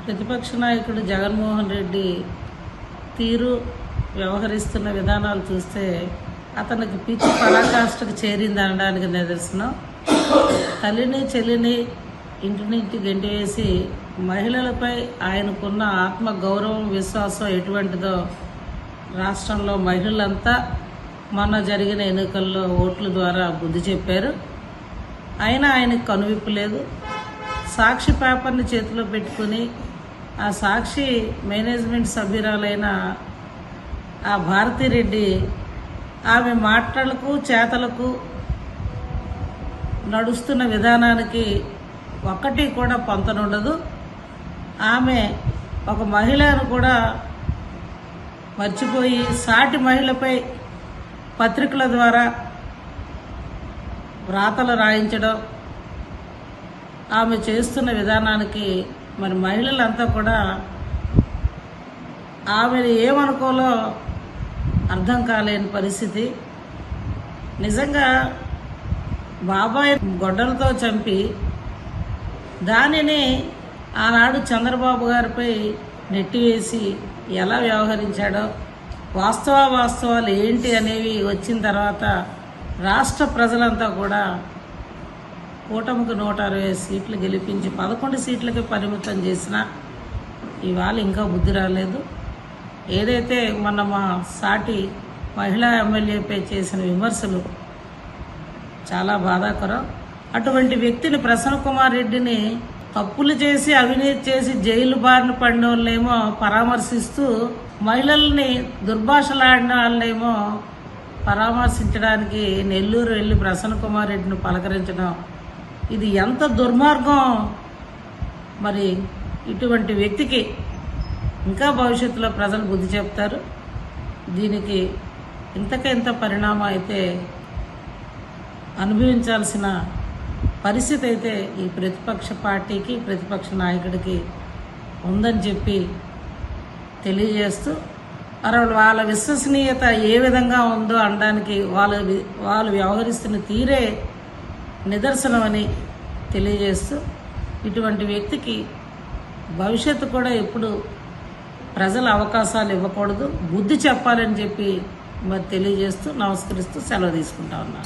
ప్రతిపక్ష నాయకుడు జగన్మోహన్ రెడ్డి తీరు వ్యవహరిస్తున్న విధానాలు చూస్తే అతనికి పిచ్చి పరాకాష్ఠకు చేరింది అనడానికి నిదర్శనం. తల్లిని చెల్లిని ఇంటి నుంచి గెంటివేసి మహిళలపై ఆయనకున్న ఆత్మ గౌరవం విశ్వాసం ఎటువంటిదో రాష్ట్రంలో మహిళలంతా మొన్న జరిగిన ఎన్నికల్లో ఓట్ల ద్వారా బుద్ధి చెప్పారు. అయినా ఆయనకు కనువిప్పు లేదు. సాక్షి పేపర్ని చేతిలో పెట్టుకుని ఆ సాక్షి మేనేజ్మెంట్ సభ్యురాలైన ఆ భారతిరెడ్డి ఆమె మాటలకు చేతలకు నడుస్తున్న విధానానికి ఒక్కటి కూడా పొంతనుండదు. ఆమె ఒక మహిళను కూడా మర్చిపోయి సాటి మహిళపై పత్రికల ద్వారా వ్రాతలు రాయించడం ఆమె చేస్తున్న విధానానికి మరి మహిళలంతా కూడా ఆమెను ఏమనుకోలో అర్థం కాలేని పరిస్థితి. నిజంగా బాబాయ్ గొడ్డలతో చంపి దానిని ఆనాడు చంద్రబాబు గారిపై నెట్టివేసి ఎలా వ్యవహరించాడో వాస్తవాలు ఏంటి అనేవి వచ్చిన తర్వాత రాష్ట్ర ప్రజలంతా కూడా కూటమికి 160 సీట్లు గెలిపించి 11 సీట్లకి పరిమితం చేసినా ఇవాళ ఇంకా బుద్ధి రాలేదు. ఏదైతే మొన్న మా సాటి మహిళా ఎమ్మెల్యేపై చేసిన విమర్శలు చాలా బాధాకరం. అటువంటి వ్యక్తిని ప్రసన్న కుమార్ రెడ్డిని తప్పులు చేసి అవినీతి చేసి జైలు బారిన పడిన వాళ్ళేమో పరామర్శిస్తూ మహిళల్ని దుర్భాషలాడిన వాళ్ళేమో పరామర్శించడానికి నెల్లూరు వెళ్ళి ప్రసన్న కుమార్ రెడ్డిని పలకరించడం ఇది ఎంత దుర్మార్గం. మరి ఇటువంటి వ్యక్తికి ఇంకా భవిష్యత్తులో ప్రజలు బుద్ధి చెప్తారు. దీనికి ఇంత పరిణామం అయితే అనుభవించాల్సిన పరిస్థితి అయితే ఈ ప్రతిపక్ష పార్టీకి ప్రతిపక్ష నాయకుడికి ఉందని చెప్పి తెలియజేస్తూ వాళ్ళ విశ్వసనీయత ఏ విధంగా ఉందో అనడానికి వాళ్ళు వ్యవహరిస్తున్న తీరే నిదర్శనమని తెలియజేస్తూ ఇటువంటి వ్యక్తికి భవిష్యత్తు కూడా ఎప్పుడు ప్రజల అవకాశాలు ఇవ్వకూడదు, బుద్ధి చెప్పాలని చెప్పి మరి తెలియజేస్తూ నమస్కరిస్తూ సెలవు తీసుకుంటా ఉన్నాను.